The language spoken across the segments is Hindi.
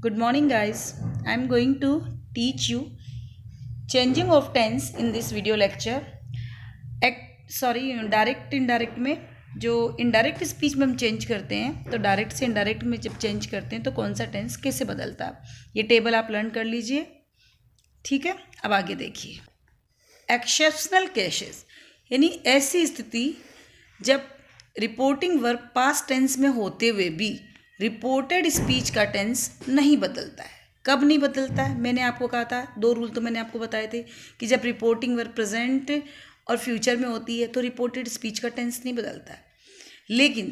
Good morning, guys. I'm going to teach you changing of tense in this video lecture. Direct indirect में जो इनडायरेक्ट स्पीच में हम चेंज करते हैं तो डायरेक्ट से इनडायरेक्ट में जब चेंज करते हैं तो कौन सा टेंस कैसे बदलता है, ये टेबल आप लर्न कर लीजिए। ठीक है, अब आगे देखिए। एक्सेप्शनल केसेस यानी ऐसी स्थिति जब रिपोर्टिंग वर्ब पास्ट टेंस में होते हुए भी रिपोर्टेड स्पीच का टेंस नहीं बदलता है। कब नहीं बदलता है? मैंने आपको कहा था, दो रूल तो मैंने आपको बताए थे कि जब रिपोर्टिंग वर्ब प्रेजेंट और फ्यूचर में होती है तो रिपोर्टेड स्पीच का टेंस नहीं बदलता है। लेकिन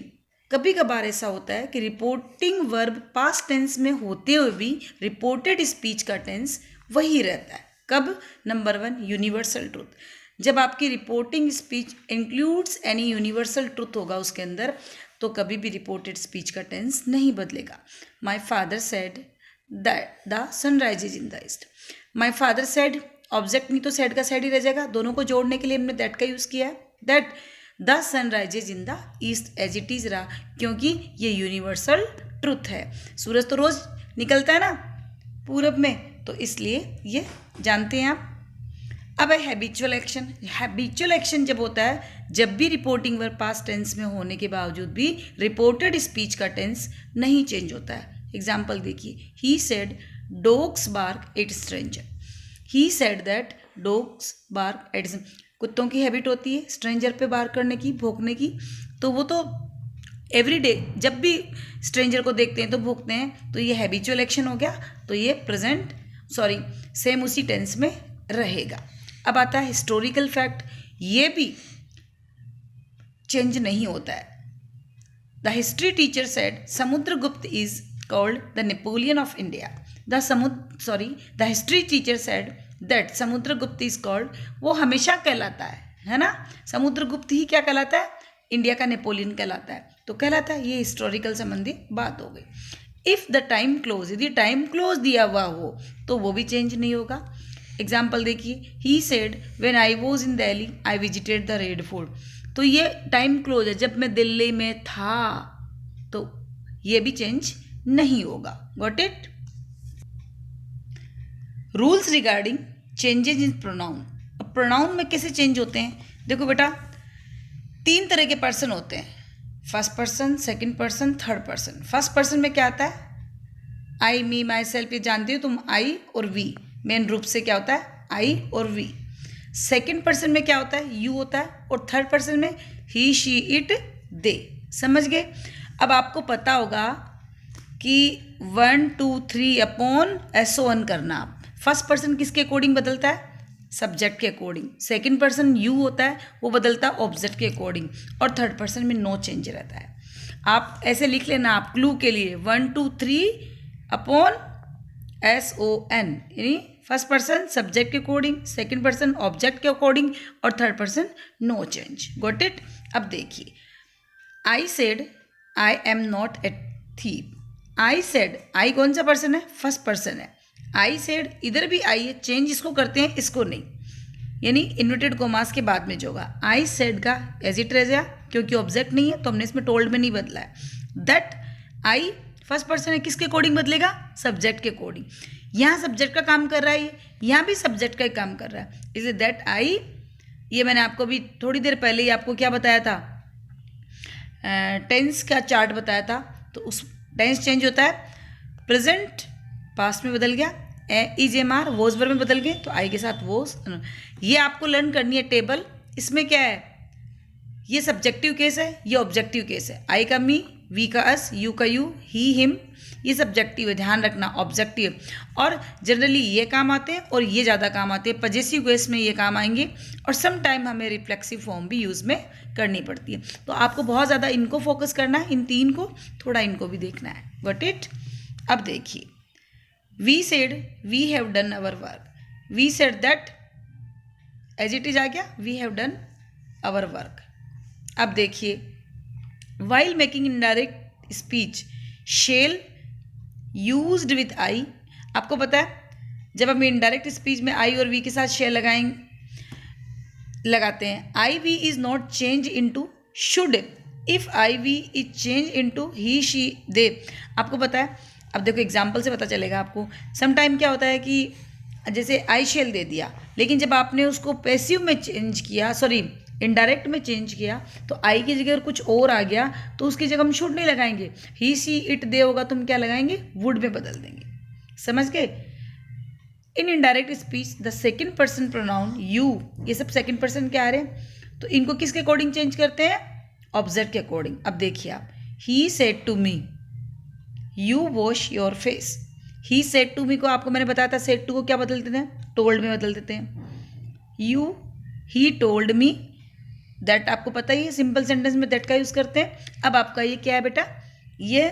कभी कभार ऐसा होता है कि रिपोर्टिंग वर्ब पास्ट टेंस में होते हुए भी रिपोर्टेड स्पीच का टेंस वही रहता है। कब? Number 1, universal truth. जब आपकी reporting speech includes any universal truth होगा उसके अंदर, तो कभी भी रिपोर्टेड स्पीच का टेंस नहीं बदलेगा। My father said that the sunrises in the east. My father said, object नहीं तो सेड का सेड ही रह जाएगा। दोनों को जोड़ने के लिए हमने दैट का यूज़ किया है। That the sunrises in the east as it is रहा, क्योंकि ये यूनिवर्सल ट्रुथ है। सूरज तो रोज़ निकलता है ना पूरब में, तो इसलिए ये जानते हैं आप। अब है हैबिचुअल एक्शन। हैबिचुअल एक्शन जब होता है जब भी रिपोर्टिंग वर्ब पास्ट टेंस में होने के बावजूद भी रिपोर्टेड स्पीच का टेंस नहीं चेंज होता है। एग्जाम्पल देखिए, he said dogs bark at stranger. He said that dogs bark at, कुत्तों की हैबिट होती है स्ट्रेंजर पे बार्क करने की, भौंकने की, तो वो तो एवरी डे जब भी स्ट्रेंजर को देखते हैं तो भौंकते हैं, तो ये हैबिचुअल एक्शन हो गया। तो ये सेम उसी टेंस में रहेगा। अब आता है हिस्टोरिकल फैक्ट, ये भी चेंज नहीं होता है। The history teacher said Samudragupta is called the Napoleon of India. The history teacher said that Samudragupta is called, वो हमेशा कहलाता है ना, समुद्रगुप्त ही क्या कहलाता है? इंडिया का नेपोलियन कहलाता है, तो कहलाता है। ये हिस्टोरिकल संबंधी बात हो गई। इफ़ द टाइम क्लोज, यदि टाइम क्लोज दिया हुआ हो तो वो भी चेंज नहीं होगा। एग्जाम्पल देखिए, he said when I was in Delhi I visited the red fort. तो ये टाइम क्लोज है, जब मैं दिल्ली में था, तो ये भी चेंज नहीं होगा। Got it? Rules regarding changes in pronoun. अब प्रोनाउन में कैसे चेंज होते हैं? देखो बेटा, 3 तरह के पर्सन होते हैं, first person, second person, third person. First person में क्या आता है? आई, मी, माई सेल्फ, ये जानती हो तुम, आई और वी। मेन रूप से क्या होता है? आई और वी। सेकंड पर्सन में क्या होता है? यू होता है। और थर्ड पर्सन में ही, शी, इट, दे। समझ गए? अब आपको पता होगा कि 1, 2, 3 अपॉन SON करना। आप फर्स्ट पर्सन किसके अकॉर्डिंग बदलता है? सब्जेक्ट के अकॉर्डिंग। सेकंड पर्सन यू होता है, वो बदलता है ऑब्जेक्ट के अकॉर्डिंग। और थर्ड पर्सन में नो चेंज रहता है। आप ऐसे लिख लेना, आप क्लू के लिए 1, 2, 3 अपॉन SON, यानी फर्स्ट पर्सन सब्जेक्ट के अकॉर्डिंग, सेकंड पर्सन ऑब्जेक्ट के अकॉर्डिंग, और third person no change. Got it? अब देखिए, I said I am not a thief. I said, I कौन सा पर्सन है? फर्स्ट पर्सन है। आई सेड, इधर भी आई है, चेंज इसको करते हैं, इसको नहीं, यानी इन्वर्टेड कोमास के बाद में जो होगा। आई सेड का एज इट रह गया, क्योंकि ऑब्जेक्ट नहीं है तो हमने इसमें टोल्ड में नहीं बदला है। दैट आई फर्स्ट पर्सन है, किसके अकॉर्डिंग बदलेगा? सब्जेक्ट के अकॉर्डिंग। यहाँ सब्जेक्ट का काम कर रहा है, यहाँ भी सब्जेक्ट का ही काम कर रहा है, इसलिए दैट आई। ये मैंने आपको भी थोड़ी देर पहले ही आपको क्या बताया था? टेंस का चार्ट बताया था। तो उस टेंस चेंज होता है, प्रेजेंट पास्ट में बदल गया, is am are was verb में बदल गए, तो आई के साथ वोज। ये आपको लर्न करनी है टेबल। इसमें क्या है? ये सब्जेक्टिव केस है, ये ऑब्जेक्टिव केस है। आई का मी, वी का अस, यू का यू, ही, हिम, ये सब्जेक्टिव है, ध्यान रखना, ऑब्जेक्टिव। और जनरली ये काम आते हैं और ये ज़्यादा काम आते हैं। पजेसिव केस में ये काम आएंगे, और सम टाइम हमें रिफ्लेक्सिव फॉर्म भी यूज़ में करनी पड़ती है। तो आपको बहुत ज़्यादा इनको फोकस करना है, इन 3 को, थोड़ा इनको भी देखना है। Got it? अब देखिए, we said we have done our work. We said that as it is आ गया, we have done our work. अब देखिए, while making indirect speech shall used with I. आपको पता है जब हम इनडायरेक्ट स्पीच में आई और वी के साथ शेल लगाते हैं, I we is not change into should if I we is change into he, she, they. आपको पता है अब देखो एग्जाम्पल से पता चलेगा आपको। सम टाइम क्या होता है कि जैसे आई शेल दे दिया, लेकिन जब आपने उसको पैसिव में चेंज किया, सॉरी इनडायरेक्ट में चेंज किया, तो आई की जगह कुछ और आ गया, तो उसकी जगह हम शुड नहीं लगाएंगे, ही सी इट दे होगा तो हम क्या लगाएंगे, वुड में बदल देंगे। समझ गए? In indirect speech the second person pronoun you, ये सब सेकंड पर्सन क्या आ रहे हैं, तो इनको किसके अकॉर्डिंग चेंज करते हैं, ऑब्जेक्ट के अकॉर्डिंग। अब देखिए आप, he said to me you wash your face. He said to me को आपको मैंने बताया था, सेड टू को क्या बदल देते हैं, टोल्ड में बदल देते हैं। You, he told me that, आपको पता ही है सिंपल सेंटेंस में दैट का यूज़ करते हैं। अब आपका ये क्या है बेटा, ये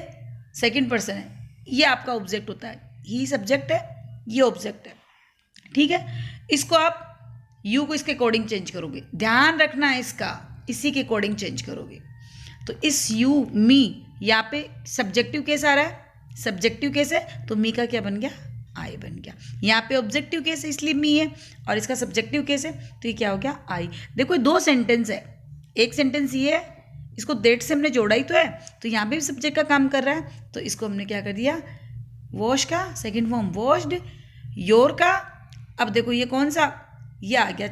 सेकंड पर्सन है, ये आपका ऑब्जेक्ट होता है, ही सब्जेक्ट है, ये ऑब्जेक्ट है। ठीक है, इसको आप यू को इसके अकॉर्डिंग चेंज करोगे, ध्यान रखना है इसका, इसी के अकॉर्डिंग चेंज करोगे। तो इस यू मी, यहाँ पे सब्जेक्टिव केस आ रहा है, सब्जेक्टिव केस है तो मी का क्या बन गया, आई बन गया। यहाँ पे ऑब्जेक्टिव केस है इसलिए मी है, और इसका सब्जेक्टिव केस है तो ये क्या हो गया, आई। देखो दो सेंटेंस है, एक सेंटेंस ये है, इसको दैट से हमने जोड़ा ही तो है, तो यहाँ पे भी सब्जेक्ट का काम कर रहा है, तो इसको हमने क्या कर दिया, वॉश का सेकेंड फॉर्म वॉश्ड, योर का, अब देखो ये कौन सा, ये आ गया,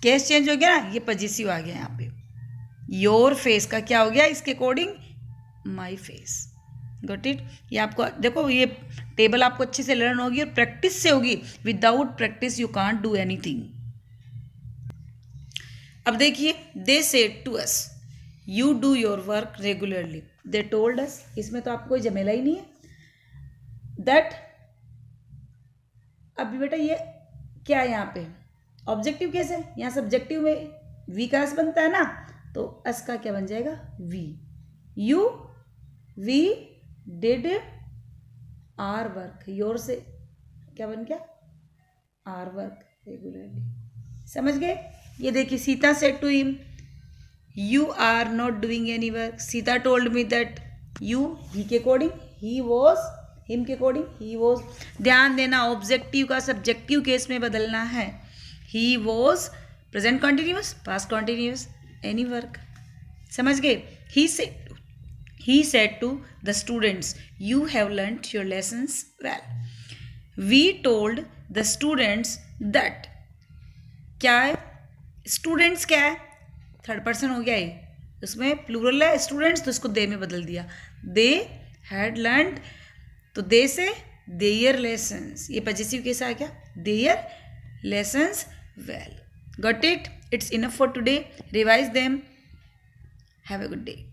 केस चेंज हो गया ना, ये पॉजिटिव आ गया यहाँ पे। योर फेस का क्या हो गया, इसके according my face. Got it? ये आपको देखो, ये टेबल आपको अच्छे से लर्न होगी और प्रैक्टिस से होगी, without practice you can't do anything. अब देखिए, they said to us you do your work regularly, they told us, इसमें तो आपको कोई झमेला ही नहीं है। दैट, अभी बेटा ये क्या है, यहाँ पे ऑब्जेक्टिव केस है, यहाँ सब्जेक्टिव में वी का अस बनता है ना, तो अस का क्या बन जाएगा, we. You, we did our work, your से क्या बन गया, आर वर्क रेगुलरली। समझ गए? ये देखिए, Sita said to him you are not doing any work, Sita told me that you, he के अकॉर्डिंग, ही वॉज, हिम के अकॉर्डिंग ही वॉज। ध्यान देना, ऑब्जेक्टिव का सब्जेक्टिव केस में बदलना है। He was present continuous, past continuous, any work. समझ गए? He said to the students you have learned your lessons well. We told the students that, क्या है, स्टूडेंट्स क्या है, थर्ड पर्सन हो गया ये, उसमें प्लूरल है स्टूडेंट्स, तो इसको दे में बदल दिया, दे हैड लर्नड, तो दे से देयर लेसन्स, ये पॉजिटिव केस आ गया, their lessons well. Got it? It's enough for today, revise them, have a good day.